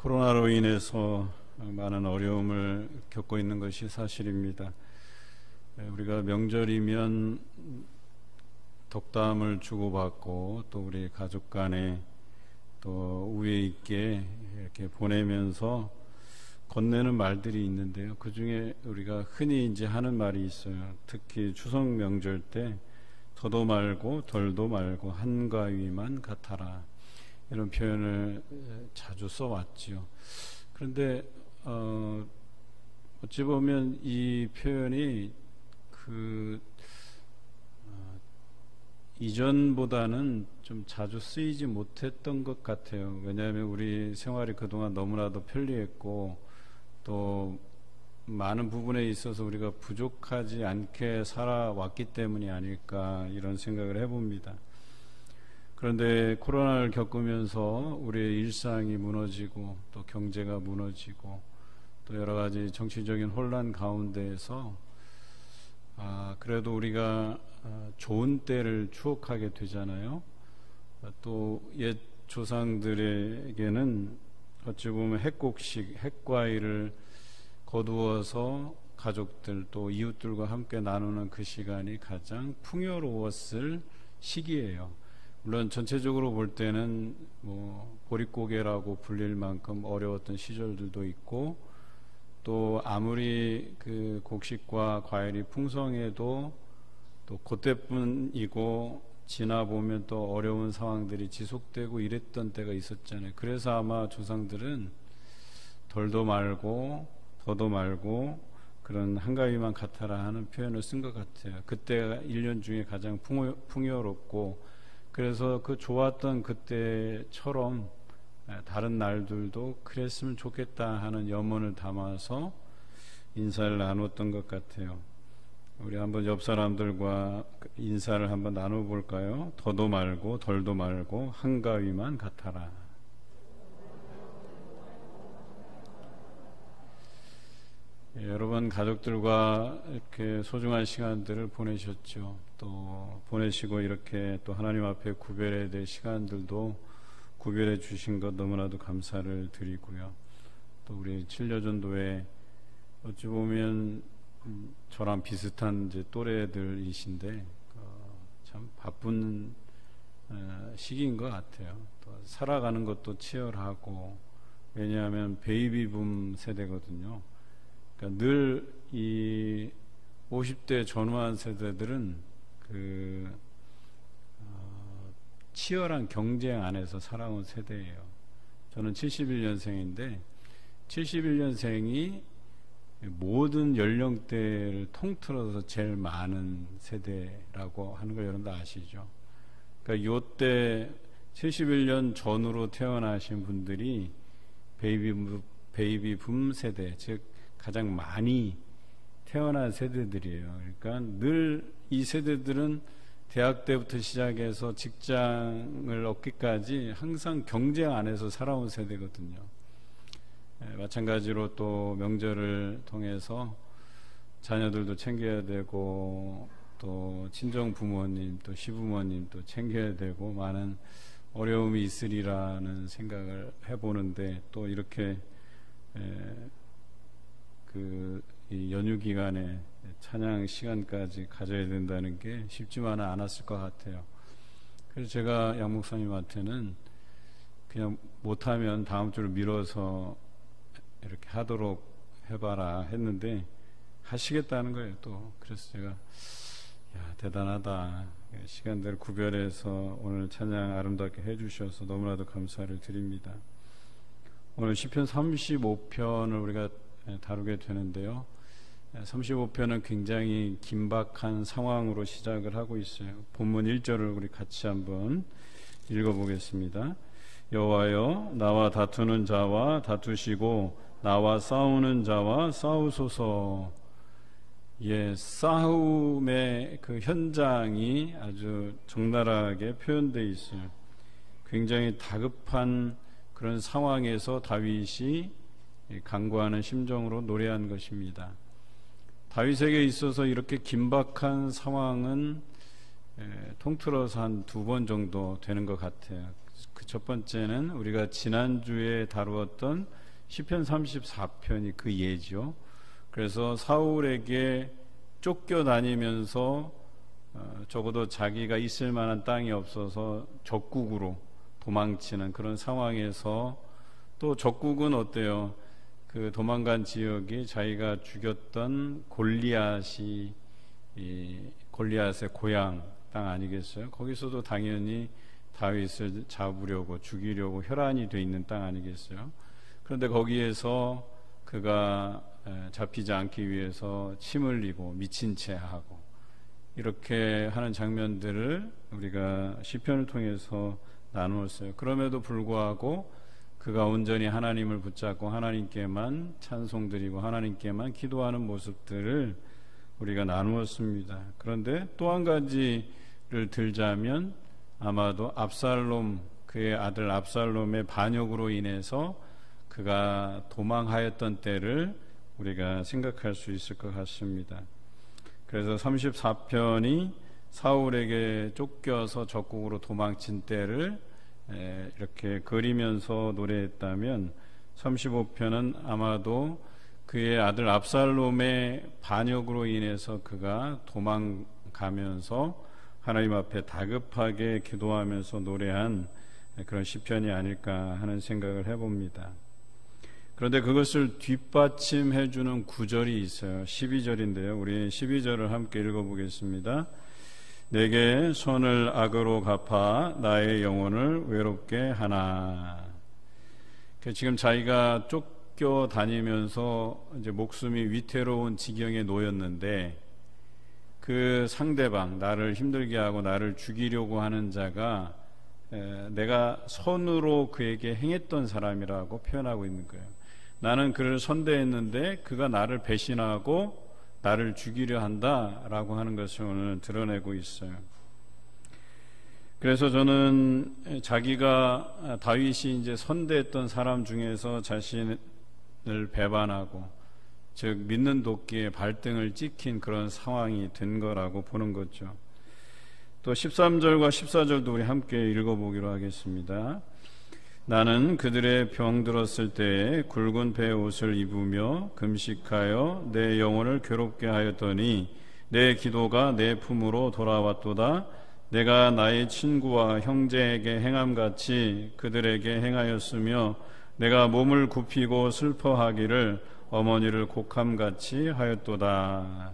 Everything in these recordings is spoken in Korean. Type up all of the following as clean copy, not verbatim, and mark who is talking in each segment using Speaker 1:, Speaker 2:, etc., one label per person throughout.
Speaker 1: 코로나로 인해서 많은 어려움을 겪고 있는 것이 사실입니다. 우리가 명절이면 덕담을 주고받고 또 우리 가족 간에 또 우애 있게 이렇게 보내면서 건네는 말들이 있는데요. 그 중에 우리가 흔히 이제 하는 말이 있어요. 특히 추석 명절 때 더도 말고 덜도 말고 한가위만 같아라, 이런 표현을 자주 써왔지요. 그런데 어찌 보면 이 표현이 이전보다는 좀 자주 쓰이지 못했던 것 같아요. 왜냐하면 우리 생활이 그동안 너무나도 편리했고 또 많은 부분에 있어서 우리가 부족하지 않게 살아왔기 때문이 아닐까, 이런 생각을 해봅니다. 그런데 코로나를 겪으면서 우리의 일상이 무너지고 또 경제가 무너지고 또 여러 가지 정치적인 혼란 가운데에서 그래도 우리가 좋은 때를 추억하게 되잖아요. 또 옛 조상들에게는 어찌 보면 핵곡식, 핵과일을 거두어서 가족들 또 이웃들과 함께 나누는 그 시간이 가장 풍요로웠을 시기예요. 물론 전체적으로 볼 때는 보릿고개라고 불릴 만큼 어려웠던 시절들도 있고, 또 아무리 그 곡식과 과일이 풍성해도 또 그때뿐이고 지나 보면 또 어려운 상황들이 지속되고 이랬던 때가 있었잖아요. 그래서 아마 조상들은 덜도 말고 더도 말고 그런 한가위만 같아라 하는 표현을 쓴 것 같아요. 그때가 1년 중에 가장 풍요롭고, 그래서 그 좋았던 그때처럼 다른 날들도 그랬으면 좋겠다 하는 염원을 담아서 인사를 나눴던 것 같아요. 우리 한번 옆 사람들과 인사를 한번 나눠볼까요? 더도 말고 덜도 말고 한가위만 같아라. 여러분 가족들과 이렇게 소중한 시간들을 보내셨죠. 또 보내시고 이렇게 또 하나님 앞에 구별해야 될 시간들도 구별해 주신 것 너무나도 감사를 드리고요. 또 우리 칠려전도회 어찌 보면 저랑 비슷한 이제 또래들이신데 참 바쁜 시기인 것 같아요. 또 살아가는 것도 치열하고, 왜냐하면 베이비붐 세대거든요. 그러니까 늘 이 50대 전후한 세대들은 치열한 경쟁 안에서 살아온 세대예요. 저는 71년생인데 71년생이 모든 연령대를 통틀어서 제일 많은 세대라고 하는 걸 여러분도 아시죠? 그러니까 요때 71년 전후로 태어나신 분들이 베이비붐 세대, 즉 가장 많이 태어난 세대들이에요. 그러니까 늘 이 세대들은 대학 때부터 시작해서 직장을 얻기까지 항상 경쟁 안에서 살아온 세대거든요. 마찬가지로 또 명절을 통해서 자녀들도 챙겨야 되고 또 친정 부모님 또 시부모님 또 챙겨야 되고 많은 어려움이 있으리라는 생각을 해보는데, 또 이렇게 이 연휴 기간에 찬양 시간까지 가져야 된다는 게 쉽지만은 않았을 것 같아요. 그래서 제가 양 목사님한테는 그냥 못하면 다음 주를 미뤄서 이렇게 하도록 해봐라 했는데 하시겠다는 거예요. 또 그래서 제가 대단하다, 시간대를 구별해서 오늘 찬양 아름답게 해주셔서 너무나도 감사를 드립니다. 오늘 시편 35편을 우리가 다루게 되는데요. 35편은 굉장히 긴박한 상황으로 시작을 하고 있어요. 본문 1절을 우리 같이 한번 읽어보겠습니다. 여호와여, 나와 다투는 자와 다투시고 나와 싸우는 자와 싸우소서. 싸움의 그 현장이 아주 적나라하게 표현되어 있어요. 굉장히 다급한 그런 상황에서 다윗이 간구하는 심정으로 노래한 것입니다. 다윗에게 있어서 이렇게 긴박한 상황은 통틀어서 한 2번 정도 되는 것 같아요. 그 첫 번째는 우리가 지난주에 다루었던 시편 34편이 그 예죠. 그래서 사울에게 쫓겨다니면서 적어도 자기가 있을 만한 땅이 없어서 적국으로 도망치는 그런 상황에서 또 적국은 어때요? 그 도망간 지역이 자기가 죽였던 골리앗의 고향 땅 아니겠어요? 거기서도 당연히 다윗을 잡으려고 죽이려고 혈안이 돼 있는 땅 아니겠어요? 그런데 거기에서 그가 잡히지 않기 위해서 침 흘리고 미친 채 하고 이렇게 하는 장면들을 우리가 시편을 통해서 나누었어요. 그럼에도 불구하고 그가 온전히 하나님을 붙잡고 하나님께만 찬송드리고 하나님께만 기도하는 모습들을 우리가 나누었습니다. 그런데 또 한 가지를 들자면 아마도 압살롬, 그의 아들 압살롬의 반역으로 인해서 그가 도망하였던 때를 우리가 생각할 수 있을 것 같습니다. 그래서 34편이 사울에게 쫓겨서 적국으로 도망친 때를 이렇게 그리면서 노래했다면 35편은 아마도 그의 아들 압살롬의 반역으로 인해서 그가 도망가면서 하나님 앞에 다급하게 기도하면서 노래한 그런 시편이 아닐까 하는 생각을 해봅니다. 그런데 그것을 뒷받침해 주는 구절이 있어요. 12절인데요. 우리 12절을 함께 읽어보겠습니다. 내게 손을 악으로 갚아 나의 영혼을 외롭게 하나. 지금 자기가 쫓겨다니면서 이제 목숨이 위태로운 지경에 놓였는데 그 상대방, 나를 힘들게 하고 나를 죽이려고 하는 자가 내가 손으로 그에게 행했던 사람이라고 표현하고 있는 거예요. 나는 그를 선대했는데 그가 나를 배신하고 나를 죽이려 한다라고 하는 것을 오늘 드러내고 있어요. 그래서 저는 자기가 다윗이 이제 선대했던 사람 중에서 자신을 배반하고 즉 믿는 도끼에 발등을 찍힌 그런 상황이 된 거라고 보는 거죠. 또 13절과 14절도 우리 함께 읽어보기로 하겠습니다. 나는 그들의 병 들었을 때에 굵은 배 옷을 입으며 금식하여 내 영혼을 괴롭게 하였더니 내 기도가 내 품으로 돌아왔도다. 내가 나의 친구와 형제에게 행함같이 그들에게 행하였으며 내가 몸을 굽히고 슬퍼하기를 어머니를 곡함같이 하였도다.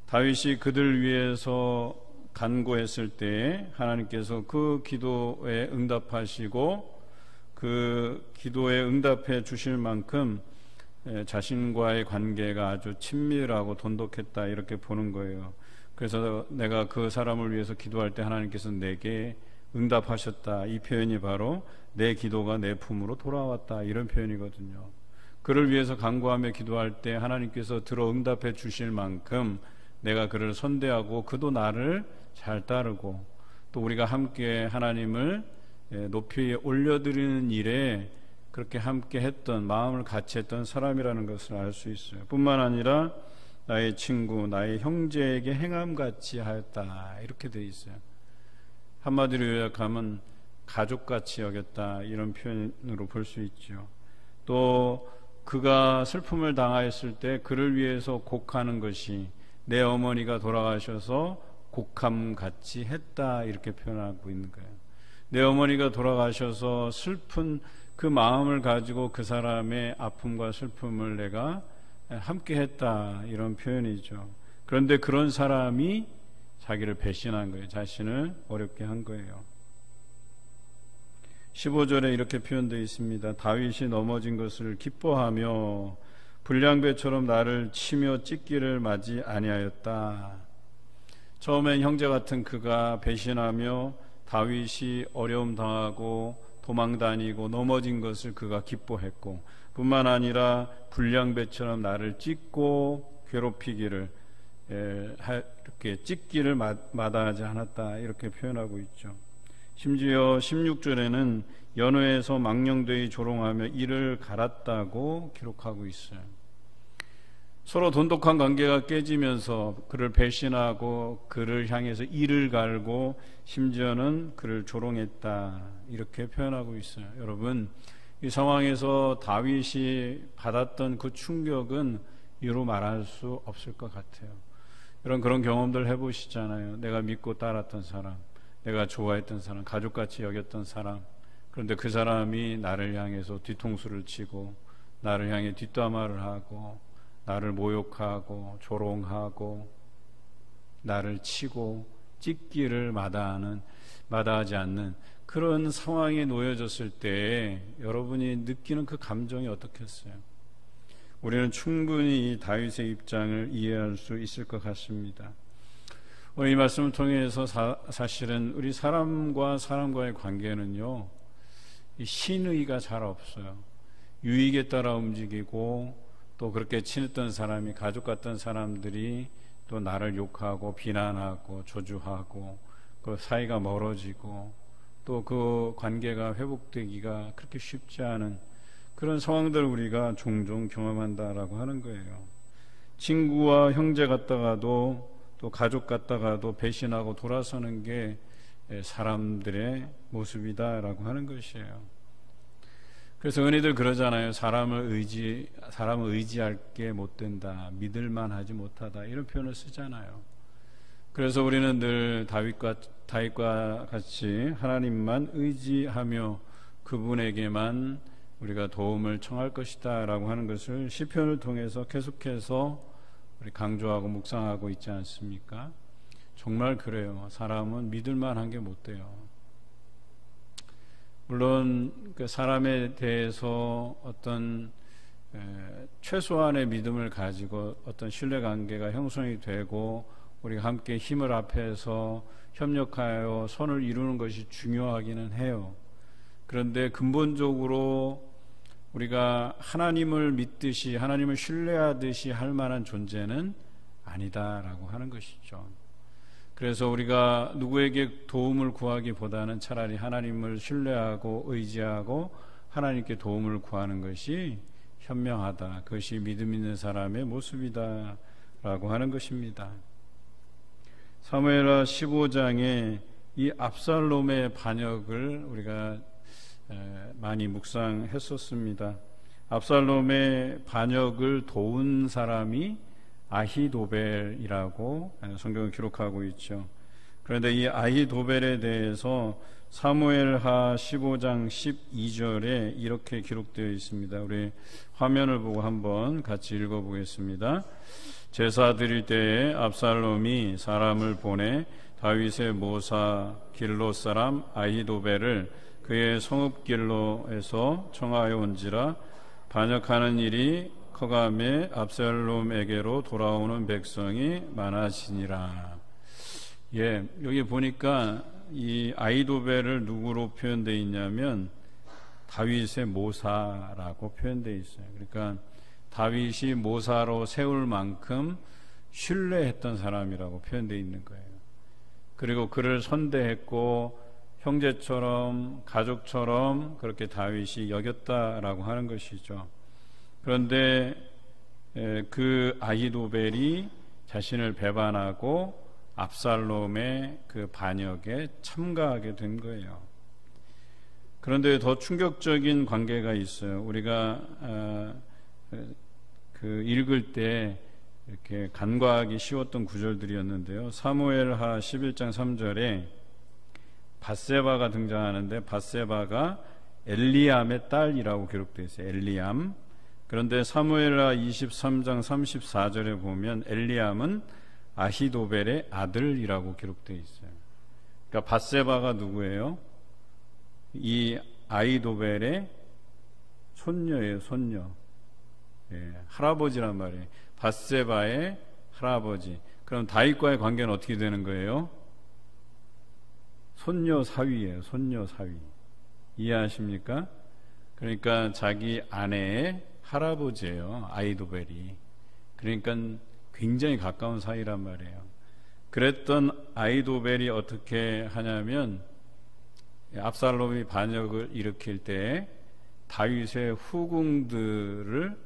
Speaker 1: 다윗이 그들 위해서 간구했을 때에 하나님께서 그 기도에 응답하시고 그 기도에 응답해 주실 만큼 자신과의 관계가 아주 친밀하고 돈독했다 이렇게 보는 거예요. 그래서 내가 그 사람을 위해서 기도할 때 하나님께서 내게 응답하셨다. 이 표현이 바로 내 기도가 내 품으로 돌아왔다 이런 표현이거든요. 그를 위해서 간구하며 기도할 때 하나님께서 들어 응답해 주실 만큼 내가 그를 선대하고 그도 나를 잘 따르고 또 우리가 함께 하나님을 높이 올려드리는 일에 그렇게 함께 했던 마음을 같이 했던 사람이라는 것을 알 수 있어요. 뿐만 아니라 나의 친구, 나의 형제에게 행함같이 하였다 이렇게 돼 있어요. 한마디로 요약하면 가족같이 여겼다 이런 표현으로 볼 수 있죠. 또 그가 슬픔을 당하였을 때 그를 위해서 곡하는 것이 내 어머니가 돌아가셔서 곡함같이 했다 이렇게 표현하고 있는 거예요. 내 어머니가 돌아가셔서 슬픈 그 마음을 가지고 그 사람의 아픔과 슬픔을 내가 함께 했다 이런 표현이죠. 그런데 그런 사람이 자기를 배신한 거예요. 자신을 어렵게 한 거예요. 15절에 이렇게 표현되어 있습니다. 다윗이 넘어진 것을 기뻐하며 불량배처럼 나를 치며 찢기를 맞이 아니하였다. 처음엔 형제 같은 그가 배신하며 다윗이 어려움 당하고 도망다니고 넘어진 것을 그가 기뻐했고 뿐만 아니라 불량배처럼 나를 찢고 괴롭히기를 이렇게 찢기를 마다하지 않았다 이렇게 표현하고 있죠. 심지어 16절에는 연회에서 망령되이 조롱하며 이를 갈았다고 기록하고 있어요. 서로 돈독한 관계가 깨지면서 그를 배신하고 그를 향해서 이를 갈고 심지어는 그를 조롱했다, 이렇게 표현하고 있어요. 여러분, 이 상황에서 다윗이 받았던 그 충격은 이루 말할 수 없을 것 같아요. 그런 경험들 해보시잖아요. 내가 믿고 따랐던 사람, 내가 좋아했던 사람, 가족같이 여겼던 사람, 그런데 그 사람이 나를 향해서 뒤통수를 치고 나를 향해 뒷담화를 하고 나를 모욕하고 조롱하고 나를 치고 찢기를 마다하지 않는 그런 상황에 놓여졌을 때 여러분이 느끼는 그 감정이 어떻겠어요? 우리는 충분히 이 다윗의 입장을 이해할 수 있을 것 같습니다. 오늘 이 말씀을 통해서 사실은 우리 사람과 사람과의 관계는요, 이 신의가 잘 없어요. 유익에 따라 움직이고, 또 그렇게 친했던 사람이, 가족 같던 사람들이 또 나를 욕하고 비난하고 저주하고 그 사이가 멀어지고 또 그 관계가 회복되기가 그렇게 쉽지 않은 그런 상황들을 우리가 종종 경험한다라고 하는 거예요. 친구와 형제 같다가도 또 가족 같다가도 배신하고 돌아서는 게 사람들의 모습이다라고 하는 것이에요. 그래서 은희들 그러잖아요. 사람을 의지할 게 못 된다, 믿을만 하지 못하다, 이런 표현을 쓰잖아요. 그래서 우리는 늘 다윗과 같이 하나님만 의지하며 그분에게만 우리가 도움을 청할 것이다 라고 하는 것을 시편을 통해서 계속해서 우리 강조하고 묵상하고 있지 않습니까? 정말 그래요. 사람은 믿을만한 게 못 돼요. 물론 그 사람에 대해서 어떤 최소한의 믿음을 가지고 어떤 신뢰관계가 형성이 되고 우리가 함께 힘을 합해서 협력하여 선을 이루는 것이 중요하기는 해요. 그런데 근본적으로 우리가 하나님을 믿듯이, 하나님을 신뢰하듯이 할 만한 존재는 아니다라고 하는 것이죠. 그래서 우리가 누구에게 도움을 구하기보다는 차라리 하나님을 신뢰하고 의지하고 하나님께 도움을 구하는 것이 현명하다, 그것이 믿음 있는 사람의 모습이다 라고 하는 것입니다. 사무엘하 15장에 이 압살롬의 반역을 우리가 많이 묵상했었습니다. 압살롬의 반역을 도운 사람이 아히도벨이라고 성경을 기록하고 있죠. 그런데 이 아히도벨에 대해서 사무엘하 15장 12절에 이렇게 기록되어 있습니다. 우리 화면을 보고 한번 같이 읽어보겠습니다. 제사 드릴 때에 압살롬이 사람을 보내 다윗의 모사 길로 사람 아히도벨을 그의 성읍 길로에서 청하여 온지라 반역하는 일이 커감에 압살롬에게로 돌아오는 백성이 많아지니라. 예, 여기 보니까 이 아히도벨을 누구로 표현되어 있냐면 다윗의 모사라고 표현되어 있어요. 그러니까 다윗이 모사로 세울 만큼 신뢰했던 사람이라고 표현되어 있는 거예요. 그리고 그를 선대했고 형제처럼 가족처럼 그렇게 다윗이 여겼다라고 하는 것이죠. 그런데 그 아히도벨이 자신을 배반하고 압살롬의 그 반역에 참가하게 된 거예요. 그런데 더 충격적인 관계가 있어요. 우리가 그 읽을 때 이렇게 간과하기 쉬웠던 구절들이었는데요. 사무엘하 11장 3절에 밧세바가 등장하는데 밧세바가 엘리암의 딸이라고 기록되어 있어요. 엘리암. 그런데 사무엘하 23장 34절에 보면 엘리암은 아히도벨의 아들이라고 기록되어 있어요. 그러니까 밧세바가 누구예요? 이 아히도벨의 손녀예요. 손녀. 예, 할아버지란 말이에요. 밧세바의 할아버지. 그럼 다윗과의 관계는 어떻게 되는 거예요? 손녀 사위예요. 손녀 사위. 이해하십니까? 그러니까 자기 아내의 할아버지예요. 아히도벨이. 그러니까 굉장히 가까운 사이란 말이에요. 그랬던 아히도벨이 어떻게 하냐면 압살롬이 반역을 일으킬 때 다윗의 후궁들을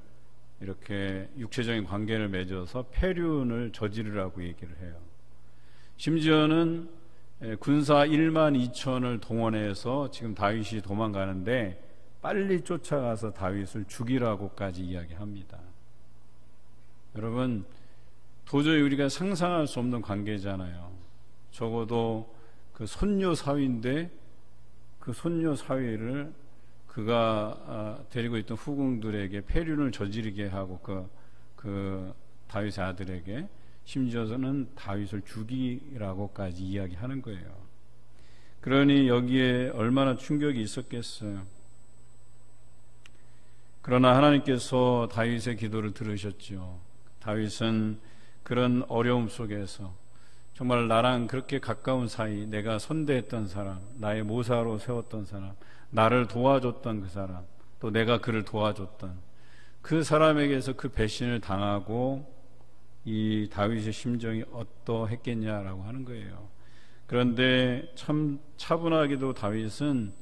Speaker 1: 이렇게 육체적인 관계를 맺어서 폐륜을 저지르라고 얘기를 해요. 심지어는 군사 1만 2천을 동원해서 지금 다윗이 도망가는데 빨리 쫓아가서 다윗을 죽이라고까지 이야기합니다. 여러분, 도저히 우리가 상상할 수 없는 관계잖아요. 적어도 그 손녀 사위인데 그 손녀 사위를 그가 데리고 있던 후궁들에게 폐륜을 저지르게 하고 그 다윗의 아들에게 심지어는 다윗을 죽이라고까지 이야기하는 거예요. 그러니 여기에 얼마나 충격이 있었겠어요. 그러나 하나님께서 다윗의 기도를 들으셨죠. 다윗은 그런 어려움 속에서 정말 나랑 그렇게 가까운 사이, 내가 선대했던 사람, 나의 모사로 세웠던 사람, 나를 도와줬던 그 사람, 또 내가 그를 도와줬던 그 사람에게서 그 배신을 당하고 이 다윗의 심정이 어떠했겠냐라고 하는 거예요. 그런데 참 차분하게도 다윗은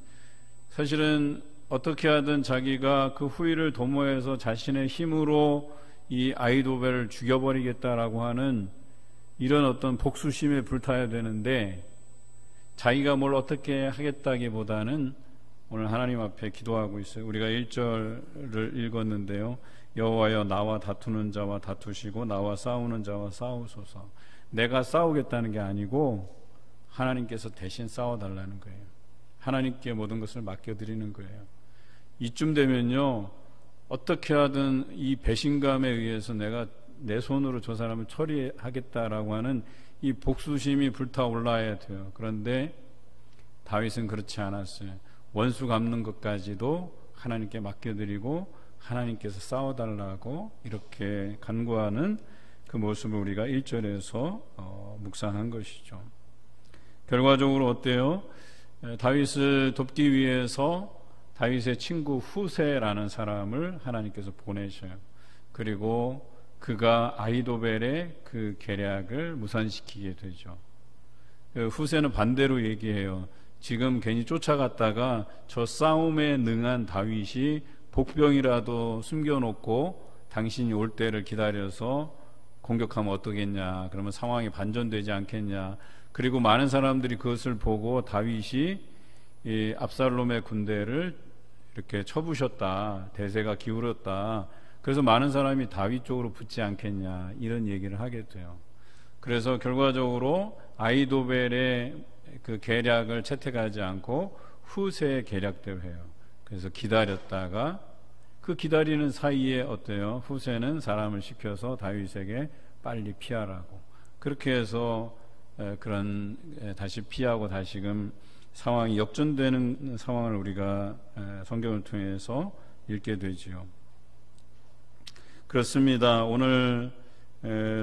Speaker 1: 사실은 어떻게 하든 자기가 그 후위를 도모해서 자신의 힘으로 이 아히도벨을 죽여버리겠다라고 하는 이런 어떤 복수심에 불타야 되는데, 자기가 뭘 어떻게 하겠다기보다는 오늘 하나님 앞에 기도하고 있어요. 우리가 1절을 읽었는데요. 여호와여, 나와 다투는 자와 다투시고 나와 싸우는 자와 싸우소서. 내가 싸우겠다는 게 아니고 하나님께서 대신 싸워달라는 거예요. 하나님께 모든 것을 맡겨드리는 거예요. 이쯤 되면요, 어떻게 하든 이 배신감에 의해서 내가 내 손으로 저 사람을 처리하겠다라고 하는 이 복수심이 불타올라야 돼요. 그런데 다윗은 그렇지 않았어요. 원수 갚는 것까지도 하나님께 맡겨드리고 하나님께서 싸워달라고 이렇게 간구하는 그 모습을 우리가 1절에서 묵상한 것이죠. 결과적으로 어때요? 다윗을 돕기 위해서 다윗의 친구 후세라는 사람을 하나님께서 보내셔요. 그리고 그가 아히도벨의 그 계략을 무산시키게 되죠. 후세는 반대로 얘기해요. 지금 괜히 쫓아갔다가 저 싸움에 능한 다윗이 복병이라도 숨겨놓고 당신이 올 때를 기다려서 공격하면 어떠겠냐, 그러면 상황이 반전되지 않겠냐. 그리고 많은 사람들이 그것을 보고 다윗이 이 압살롬의 군대를 이렇게 쳐부셨다, 대세가 기울었다, 그래서 많은 사람이 다윗 쪽으로 붙지 않겠냐, 이런 얘기를 하게 돼요. 그래서 결과적으로 아히도벨의 그 계략을 채택하지 않고 후세의 계략대로 해요. 그래서 기다렸다가 그 기다리는 사이에 어때요? 후세는 사람을 시켜서 다윗에게 빨리 피하라고, 그렇게 해서 그런 다시 피하고 다시금 상황이 역전되는 상황을 우리가 성경을 통해서 읽게 되지요. 그렇습니다. 오늘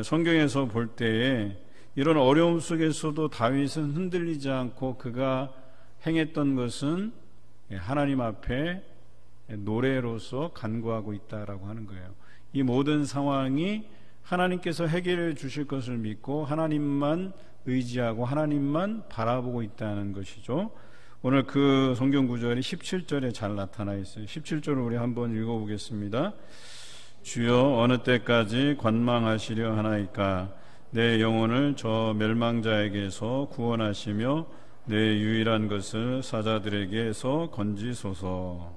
Speaker 1: 성경에서 볼 때에 이런 어려움 속에서도 다윗은 흔들리지 않고 그가 행했던 것은 하나님 앞에 노래로서 간구하고 있다라고 하는 거예요. 이 모든 상황이 하나님께서 해결해 주실 것을 믿고 하나님만 의지하고 하나님만 바라보고 있다는 것이죠. 오늘 그 성경 구절이 17절에 잘 나타나 있어요. 17절을 우리 한번 읽어보겠습니다. 주여, 어느 때까지 관망하시려 하나이까? 내 영혼을 저 멸망자에게서 구원하시며 내 유일한 것을 사자들에게서 건지소서.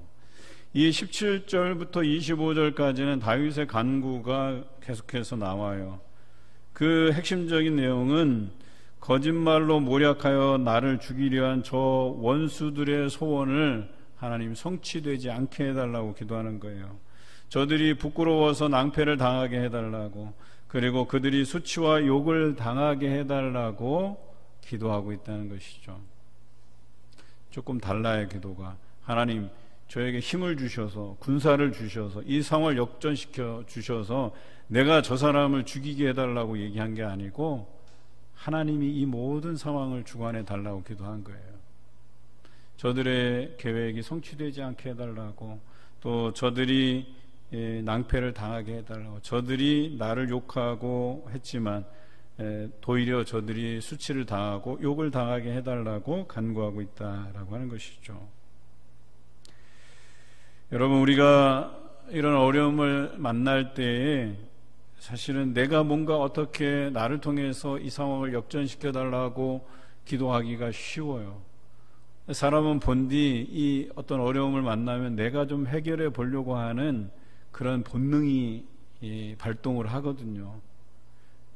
Speaker 1: 이 17절부터 25절까지는 다윗의 간구가 계속해서 나와요. 그 핵심적인 내용은 거짓말로 모략하여 나를 죽이려 한 저 원수들의 소원을 하나님 성취되지 않게 해달라고 기도하는 거예요. 저들이 부끄러워서 낭패를 당하게 해달라고, 그리고 그들이 수치와 욕을 당하게 해달라고 기도하고 있다는 것이죠. 조금 달라요, 기도가. 하나님, 저에게 힘을 주셔서, 군사를 주셔서, 이 상황을 역전시켜 주셔서 내가 저 사람을 죽이게 해달라고 얘기한 게 아니고 하나님이 이 모든 상황을 주관해 달라고 기도한 거예요. 저들의 계획이 성취되지 않게 해달라고, 또 저들이 낭패를 당하게 해달라고, 저들이 나를 욕하고 했지만 도리어 저들이 수치를 당하고 욕을 당하게 해달라고 간구하고 있다라고 하는 것이죠. 여러분, 우리가 이런 어려움을 만날 때에 사실은 내가 뭔가 어떻게 나를 통해서 이 상황을 역전시켜 달라고 기도하기가 쉬워요. 사람은 본디 이 어떤 어려움을 만나면 내가 좀 해결해 보려고 하는 그런 본능이 발동을 하거든요.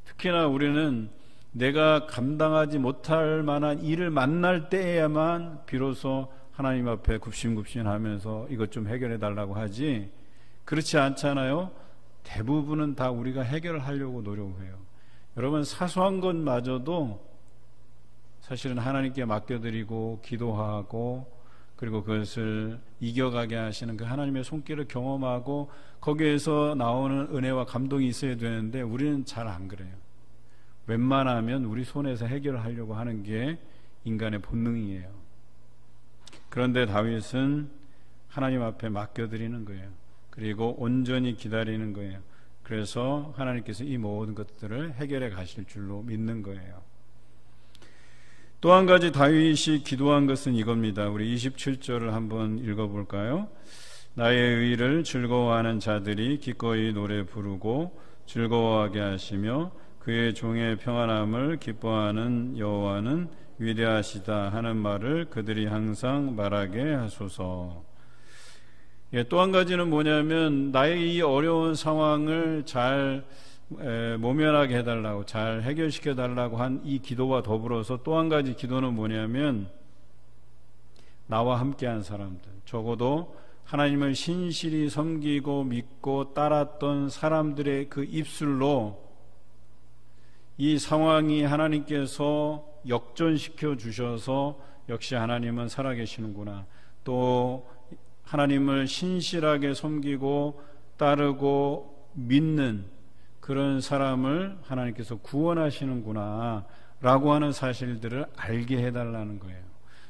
Speaker 1: 특히나 우리는 내가 감당하지 못할 만한 일을 만날 때에야만 비로소 하나님 앞에 굽신굽신하면서 이것 좀 해결해 달라고 하지, 그렇지 않잖아요. 대부분은 다 우리가 해결하려고 노력해요. 여러분, 사소한 것마저도 사실은 하나님께 맡겨드리고 기도하고 그리고 그것을 이겨가게 하시는 그 하나님의 손길을 경험하고 거기에서 나오는 은혜와 감동이 있어야 되는데 우리는 잘 안 그래요. 웬만하면 우리 손에서 해결하려고 하는 게 인간의 본능이에요. 그런데 다윗은 하나님 앞에 맡겨드리는 거예요. 그리고 온전히 기다리는 거예요. 그래서 하나님께서 이 모든 것들을 해결해 가실 줄로 믿는 거예요. 또 한 가지 다윗이 기도한 것은 이겁니다. 우리 27절을 한번 읽어볼까요? 나의 의를 즐거워하는 자들이 기꺼이 노래 부르고 즐거워하게 하시며 그의 종의 평안함을 기뻐하는 여호와는 위대하시다 하는 말을 그들이 항상 말하게 하소서. 또 한 가지는 뭐냐면 나의 이 어려운 상황을 잘 모면하게 해달라고, 잘 해결시켜 달라고 한 이 기도와 더불어서 또 한 가지 기도는 뭐냐면 나와 함께한 사람들, 적어도 하나님을 신실히 섬기고 믿고 따랐던 사람들의 그 입술로 이 상황이 하나님께서 역전시켜 주셔서 역시 하나님은 살아계시는구나, 또 하나님을 신실하게 섬기고 따르고 믿는 그런 사람을 하나님께서 구원하시는구나 라고 하는 사실들을 알게 해달라는 거예요.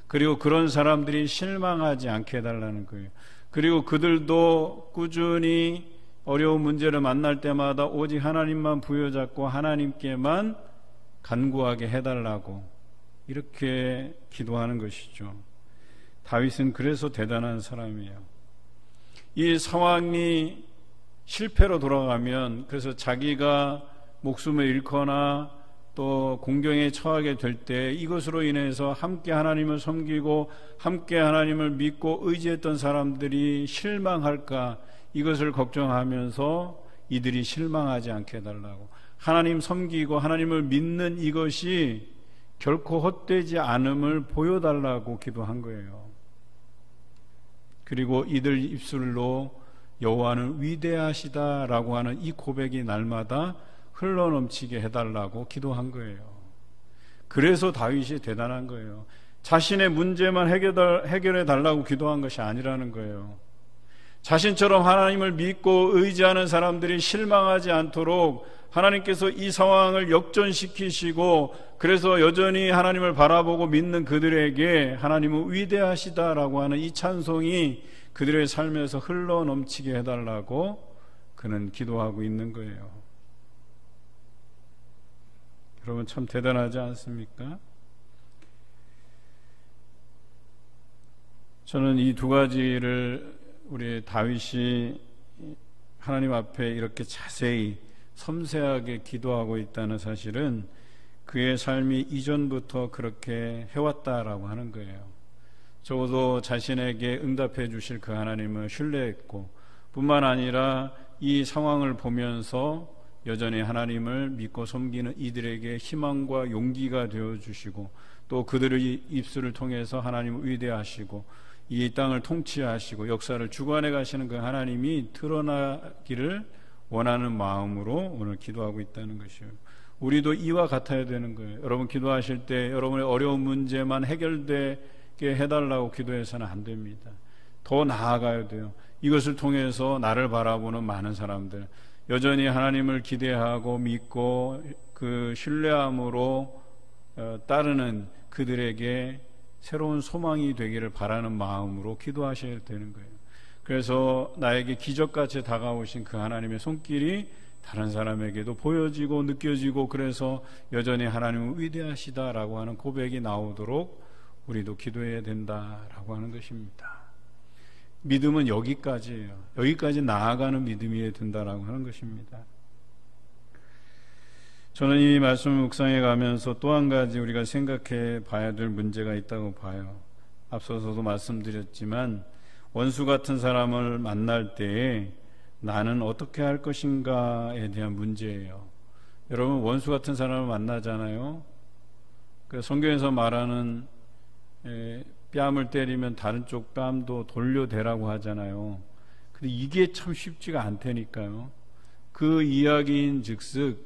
Speaker 1: 그리고 그런 사람들이 실망하지 않게 해달라는 거예요. 그리고 그들도 꾸준히 어려운 문제를 만날 때마다 오직 하나님만 부여잡고 하나님께만 간구하게 해달라고 이렇게 기도하는 것이죠. 다윗은 그래서 대단한 사람이에요. 이 상황이 실패로 돌아가면, 그래서 자기가 목숨을 잃거나 또 공경에 처하게 될 때 이것으로 인해서 함께 하나님을 섬기고 함께 하나님을 믿고 의지했던 사람들이 실망할까, 이것을 걱정하면서 이들이 실망하지 않게 해달라고, 하나님 섬기고 하나님을 믿는 이것이 결코 헛되지 않음을 보여달라고 기도한 거예요. 그리고 이들 입술로 여호와는 위대하시다라고 하는 이 고백이 날마다 흘러넘치게 해달라고 기도한 거예요. 그래서 다윗이 대단한 거예요. 자신의 문제만 해결해 달라고 기도한 것이 아니라는 거예요. 자신처럼 하나님을 믿고 의지하는 사람들이 실망하지 않도록 하나님께서 이 상황을 역전시키시고, 그래서 여전히 하나님을 바라보고 믿는 그들에게 하나님은 위대하시다라고 하는 이 찬송이 그들의 삶에서 흘러넘치게 해달라고 그는 기도하고 있는 거예요. 여러분, 참 대단하지 않습니까? 저는 이 두 가지를 우리 다윗이 하나님 앞에 이렇게 자세히 섬세하게 기도하고 있다는 사실은 그의 삶이 이전부터 그렇게 해왔다라고 하는 거예요. 적어도 자신에게 응답해 주실 그 하나님을 신뢰했고, 뿐만 아니라 이 상황을 보면서 여전히 하나님을 믿고 섬기는 이들에게 희망과 용기가 되어 주시고, 또 그들의 입술을 통해서 하나님을 위대하시고 이 땅을 통치하시고 역사를 주관해 가시는 그 하나님이 드러나기를 원하는 마음으로 오늘 기도하고 있다는 것이에요. 우리도 이와 같아야 되는 거예요. 여러분, 기도하실 때 여러분의 어려운 문제만 해결되게 해달라고 기도해서는 안 됩니다. 더 나아가야 돼요. 이것을 통해서 나를 바라보는 많은 사람들, 여전히 하나님을 기대하고 믿고 그 신뢰함으로 따르는 그들에게 새로운 소망이 되기를 바라는 마음으로 기도하셔야 되는 거예요. 그래서 나에게 기적같이 다가오신 그 하나님의 손길이 다른 사람에게도 보여지고 느껴지고, 그래서 여전히 하나님은 위대하시다라고 하는 고백이 나오도록 우리도 기도해야 된다라고 하는 것입니다. 믿음은 여기까지예요. 여기까지 나아가는 믿음이어야 된다라고 하는 것입니다. 저는 이 말씀을 묵상해 가면서 또 한 가지 우리가 생각해 봐야 될 문제가 있다고 봐요. 앞서서도 말씀드렸지만 원수 같은 사람을 만날 때에 나는 어떻게 할 것인가에 대한 문제예요. 여러분, 원수 같은 사람을 만나잖아요. 성경에서 말하는 뺨을 때리면 다른 쪽 뺨도 돌려대라고 하잖아요. 근데 이게 참 쉽지가 않다니까요. 그 이야기인 즉슨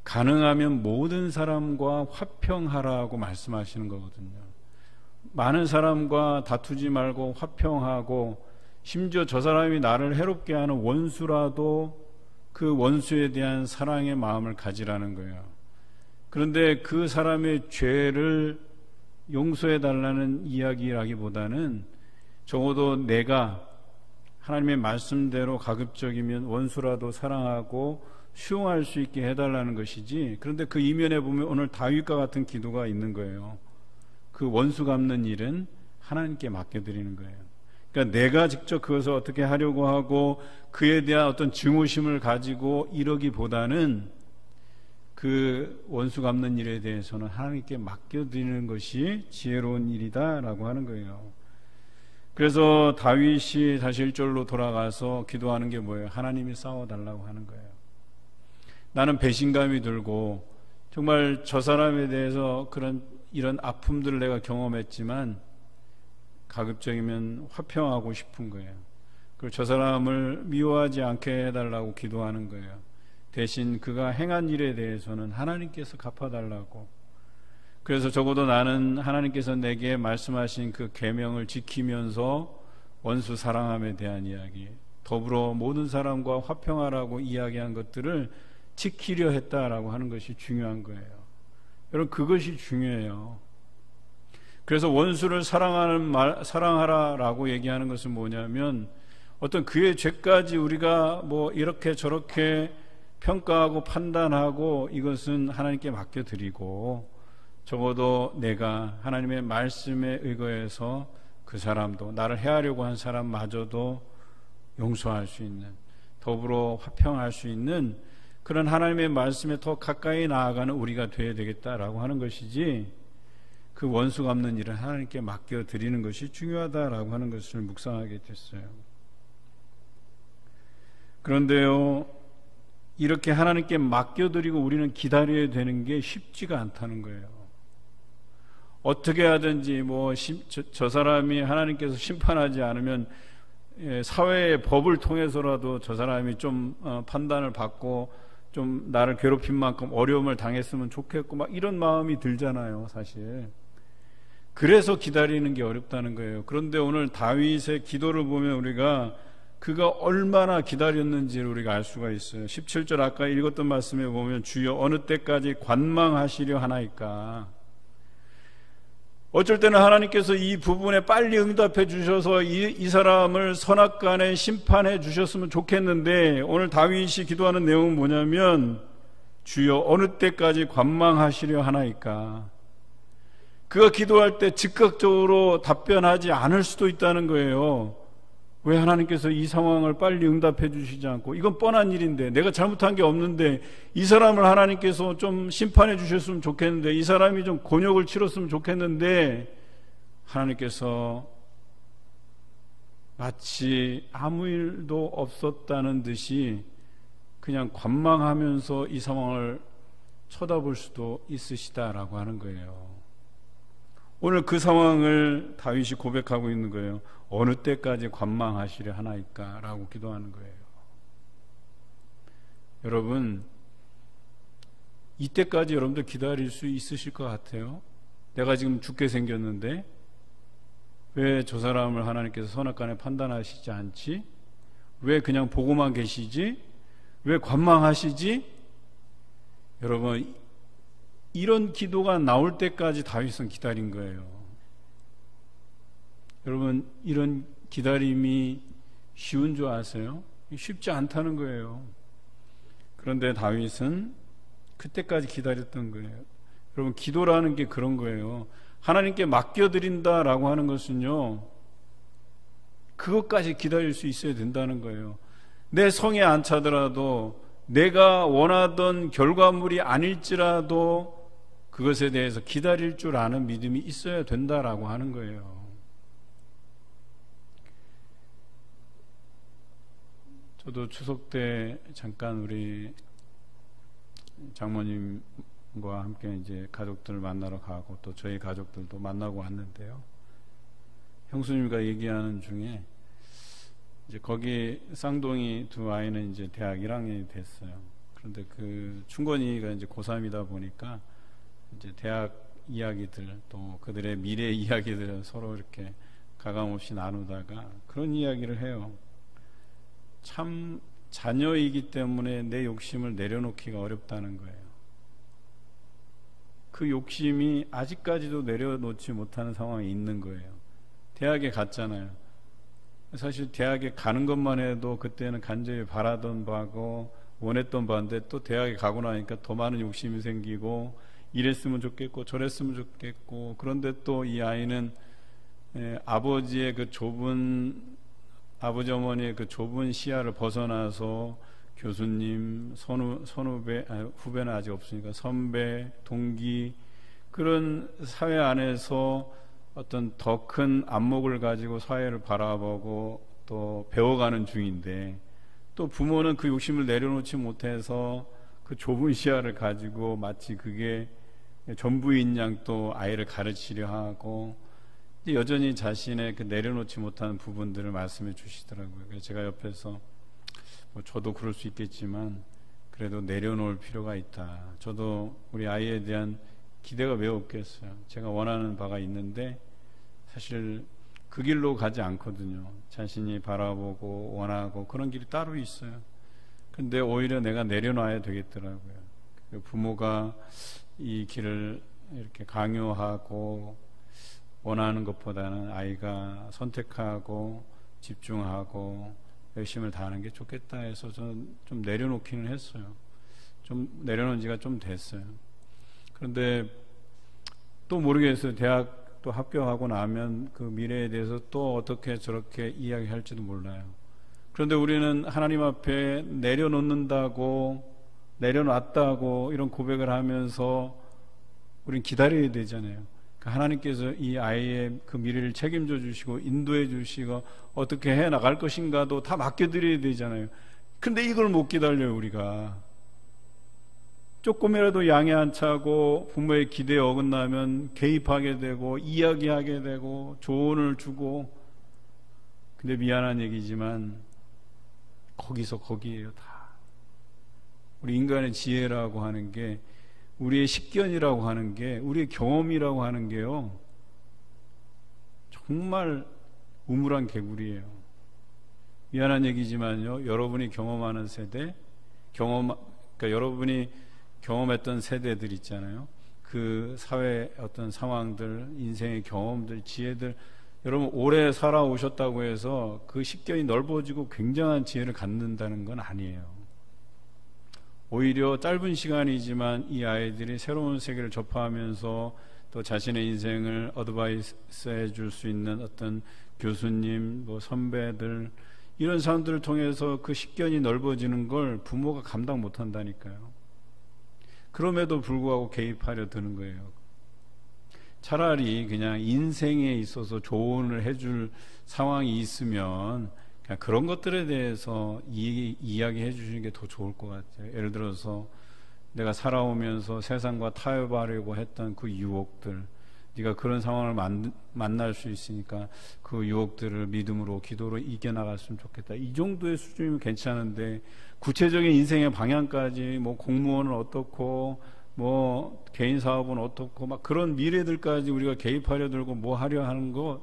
Speaker 1: 가능하면 모든 사람과 화평하라고 말씀하시는 거거든요. 많은 사람과 다투지 말고 화평하고, 심지어 저 사람이 나를 해롭게 하는 원수라도 그 원수에 대한 사랑의 마음을 가지라는 거예요. 그런데 그 사람의 죄를 용서해 달라는 이야기라기보다는 적어도 내가 하나님의 말씀대로 가급적이면 원수라도 사랑하고 수용할 수 있게 해달라는 것이지. 그런데 그 이면에 보면 오늘 다윗과 같은 기도가 있는 거예요. 그 원수 갚는 일은 하나님께 맡겨드리는 거예요. 그러니까 내가 직접 그것을 어떻게 하려고 하고 그에 대한 어떤 증오심을 가지고 이러기보다는 그 원수 갚는 일에 대해서는 하나님께 맡겨드리는 것이 지혜로운 일이다라고 하는 거예요. 그래서 다윗이 다시 1절로 돌아가서 기도하는 게 뭐예요? 하나님이 싸워달라고 하는 거예요. 나는 배신감이 들고 정말 저 사람에 대해서 이런 아픔들을 내가 경험했지만 가급적이면 화평하고 싶은 거예요. 그리고 저 사람을 미워하지 않게 해달라고 기도하는 거예요. 대신 그가 행한 일에 대해서는 하나님께서 갚아달라고. 그래서 적어도 나는 하나님께서 내게 말씀하신 그 계명을 지키면서 원수 사랑함에 대한 이야기, 더불어 모든 사람과 화평하라고 이야기한 것들을 지키려 했다라고 하는 것이 중요한 거예요. 여러분, 그것이 중요해요. 그래서 원수를 사랑하라라고 얘기하는 것은 뭐냐면, 어떤 그의 죄까지 우리가 뭐 이렇게 저렇게 평가하고 판단하고 이것은 하나님께 맡겨드리고, 적어도 내가 하나님의 말씀에 의거해서 그 사람도, 나를 해하려고 한 사람마저도 용서할 수 있는, 더불어 화평할 수 있는 그런 하나님의 말씀에 더 가까이 나아가는 우리가 되어야 되겠다라고 하는 것이지, 그 원수 갚는 일을 하나님께 맡겨드리는 것이 중요하다라고 하는 것을 묵상하게 됐어요. 그런데요, 이렇게 하나님께 맡겨드리고 우리는 기다려야 되는 게 쉽지가 않다는 거예요. 어떻게 하든지 저 사람이 하나님께서 심판하지 않으면 사회의 법을 통해서라도 저 사람이 좀 판단을 받고 좀 나를 괴롭힌 만큼 어려움을 당했으면 좋겠고 막 이런 마음이 들잖아요, 사실. 그래서 기다리는 게 어렵다는 거예요. 그런데 오늘 다윗의 기도를 보면 우리가 그가 얼마나 기다렸는지를 우리가 알 수가 있어요. 17절 아까 읽었던 말씀에 보면 주여 어느 때까지 관망하시려 하나이까. 어쩔 때는 하나님께서 이 부분에 빨리 응답해 주셔서 이 사람을 선악간에 심판해 주셨으면 좋겠는데, 오늘 다윗이 기도하는 내용은 뭐냐면 주여 어느 때까지 관망하시려 하나이까. 그가 기도할 때 즉각적으로 답변하지 않을 수도 있다는 거예요. 왜 하나님께서 이 상황을 빨리 응답해 주시지 않고, 이건 뻔한 일인데, 내가 잘못한 게 없는데 이 사람을 하나님께서 좀 심판해 주셨으면 좋겠는데, 이 사람이 좀 곤욕을 치렀으면 좋겠는데, 하나님께서 마치 아무 일도 없었다는 듯이 그냥 관망하면서 이 상황을 쳐다볼 수도 있으시다라고 하는 거예요. 오늘 그 상황을 다윗이 고백하고 있는 거예요. 어느 때까지 관망하시려 하나이까 라고 기도하는 거예요. 여러분, 이때까지 여러분들 기다릴 수 있으실 것 같아요? 내가 지금 죽게 생겼는데 왜 저 사람을 하나님께서 선악간에 판단하시지 않지? 왜 그냥 보고만 계시지? 왜 관망하시지? 여러분, 이런 기도가 나올 때까지 다윗은 기다린 거예요. 여러분, 이런 기다림이 쉬운 줄 아세요? 쉽지 않다는 거예요. 그런데 다윗은 그때까지 기다렸던 거예요. 여러분, 기도라는 게 그런 거예요. 하나님께 맡겨드린다라고 하는 것은요, 그것까지 기다릴 수 있어야 된다는 거예요. 내 성에 안 차더라도 내가 원하던 결과물이 아닐지라도 그것에 대해서 기다릴 줄 아는 믿음이 있어야 된다라고 하는 거예요. 저도 추석 때 잠깐 우리 장모님과 함께 이제 가족들을 만나러 가고 또 저희 가족들도 만나고 왔는데요. 형수님과 얘기하는 중에 이제 거기 쌍둥이 두 아이는 이제 대학 1학년이 됐어요. 그런데 그 충건이가 이제 고3이다 보니까 이제 대학 이야기들 또 그들의 미래 이야기들을 서로 이렇게 가감없이 나누다가 그런 이야기를 해요. 참 자녀이기 때문에 내 욕심을 내려놓기가 어렵다는 거예요. 그 욕심이 아직까지도 내려놓지 못하는 상황에 있는 거예요. 대학에 갔잖아요. 사실 대학에 가는 것만 해도 그때는 간절히 바라던 바고 원했던 바인데 또 대학에 가고 나니까 더 많은 욕심이 생기고 이랬으면 좋겠고 저랬으면 좋겠고 그런데 또 이 아이는 아버지의 그 좁은 아버지 어머니의 그 좁은 시야를 벗어나서 교수님, 선후배, 후배는 아직 없으니까 선배, 동기 그런 사회 안에서 어떤 더 큰 안목을 가지고 사회를 바라보고 또 배워가는 중인데 또 부모는 그 욕심을 내려놓지 못해서 그 좁은 시야를 가지고 마치 그게 전부인 양 또 아이를 가르치려 하고 여전히 자신의 그 내려놓지 못하는 부분들을 말씀해 주시더라고요. 그래서 제가 옆에서 뭐 저도 그럴 수 있겠지만 그래도 내려놓을 필요가 있다. 저도 우리 아이에 대한 기대가 왜 없겠어요. 제가 원하는 바가 있는데 사실 그 길로 가지 않거든요. 자신이 바라보고 원하고 그런 길이 따로 있어요. 근데 오히려 내가 내려놔야 되겠더라고요. 부모가 이 길을 이렇게 강요하고 원하는 것보다는 아이가 선택하고 집중하고 열심을 다하는 게 좋겠다 해서 저는 좀 내려놓기는 했어요. 좀 내려놓은 지가 좀 됐어요. 그런데 또 모르겠어요. 대학 또 합격하고 나면 그 미래에 대해서 또 어떻게 저렇게 이야기할지도 몰라요. 그런데 우리는 하나님 앞에 내려놓는다고 내려놨다고 이런 고백을 하면서 우린 기다려야 되잖아요. 하나님께서 이 아이의 그 미래를 책임져 주시고 인도해 주시고 어떻게 해 나갈 것인가도 다 맡겨드려야 되잖아요. 근데 이걸 못 기다려요. 우리가 조금이라도 양해 안 차고 부모의 기대에 어긋나면 개입하게 되고 이야기하게 되고 조언을 주고 근데 미안한 얘기지만 거기서 거기에요. 다 우리 인간의 지혜라고 하는 게 우리의 식견이라고 하는 게 우리의 경험이라고 하는 게요 정말 우물한 개구리예요. 미안한 얘기지만요 여러분이 경험하는 세대 그러니까 여러분이 경험했던 세대들 있잖아요. 그 사회 어떤 상황들 인생의 경험들 지혜들 여러분 오래 살아오셨다고 해서 그 식견이 넓어지고 굉장한 지혜를 갖는다는 건 아니에요. 오히려 짧은 시간이지만 이 아이들이 새로운 세계를 접하면서 또 자신의 인생을 어드바이스 해줄 수 있는 어떤 교수님, 뭐 선배들 이런 사람들을 통해서 그 식견이 넓어지는 걸 부모가 감당 못한다니까요. 그럼에도 불구하고 개입하려 드는 거예요. 차라리 그냥 인생에 있어서 조언을 해줄 상황이 있으면 그냥 그런 것들에 대해서 이야기해 주시는 게 더 좋을 것 같아요. 예를 들어서 내가 살아오면서 세상과 타협하려고 했던 그 유혹들 네가 그런 상황을 만날 수 있으니까 그 유혹들을 믿음으로 기도로 이겨나갔으면 좋겠다. 이 정도의 수준이면 괜찮은데 구체적인 인생의 방향까지 뭐 공무원은 어떻고 뭐 개인 사업은 어떻고 막 그런 미래들까지 우리가 개입하려 들고 뭐 하려 하는 거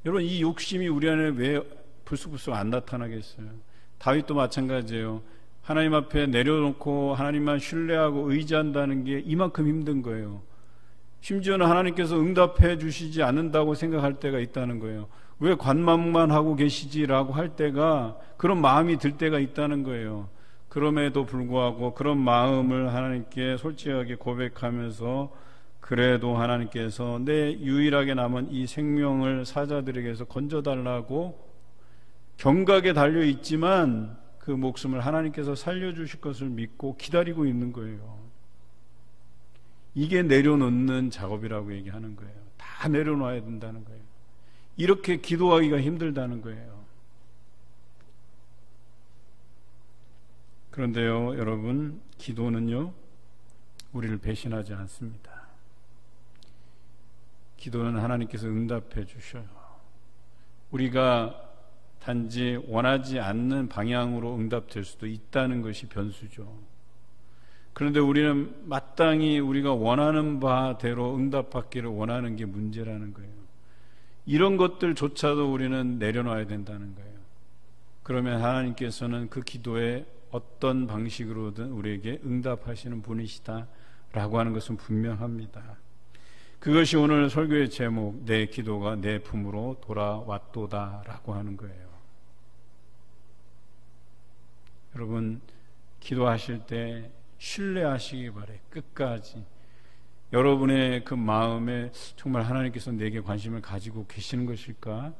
Speaker 1: 여러분 이 욕심이 우리 안에 왜 불쑥불쑥 안 나타나겠어요. 다윗도 마찬가지예요. 하나님 앞에 내려놓고 하나님만 신뢰하고 의지한다는 게 이만큼 힘든 거예요. 심지어는 하나님께서 응답해 주시지 않는다고 생각할 때가 있다는 거예요. 왜 관망만 하고 계시지라고 할 때가 그런 마음이 들 때가 있다는 거예요. 그럼에도 불구하고 그런 마음을 하나님께 솔직하게 고백하면서 그래도 하나님께서 내 유일하게 남은 이 생명을 사자들에게서 건져달라고 경각에 달려있지만 그 목숨을 하나님께서 살려주실 것을 믿고 기다리고 있는 거예요. 이게 내려놓는 작업이라고 얘기하는 거예요. 다 내려놔야 된다는 거예요. 이렇게 기도하기가 힘들다는 거예요. 그런데요, 여러분, 기도는요, 우리를 배신하지 않습니다. 기도는 하나님께서 응답해 주셔요. 우리가 단지 원하지 않는 방향으로 응답될 수도 있다는 것이 변수죠. 그런데 우리는 마땅히 우리가 원하는 바대로 응답받기를 원하는 게 문제라는 거예요. 이런 것들조차도 우리는 내려놔야 된다는 거예요. 그러면 하나님께서는 그 기도에 어떤 방식으로든 우리에게 응답하시는 분이시다라고 하는 것은 분명합니다. 그것이 오늘 설교의 제목, 내 기도가 내 품으로 돌아왔도다라고 하는 거예요. 여러분, 기도하실 때 신뢰하시기 바라요. 끝까지. 여러분의 그 마음에 정말 하나님께서 내게 관심을 가지고 계시는 것일까?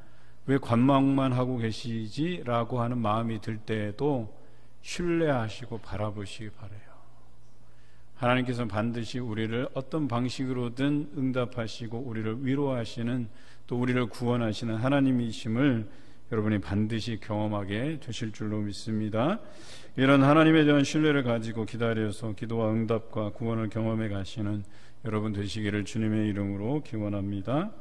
Speaker 1: 왜 관망만 하고 계시지? 라고 하는 마음이 들 때에도 신뢰하시고 바라보시기 바라요. 하나님께서는 반드시 우리를 어떤 방식으로든 응답하시고 우리를 위로하시는, 또 우리를 구원하시는 하나님이심을 여러분이 반드시 경험하게 되실 줄로 믿습니다. 이런 하나님에 대한 신뢰를 가지고 기다려서 기도와 응답과 구원을 경험해 가시는 여러분 되시기를 주님의 이름으로 기원합니다.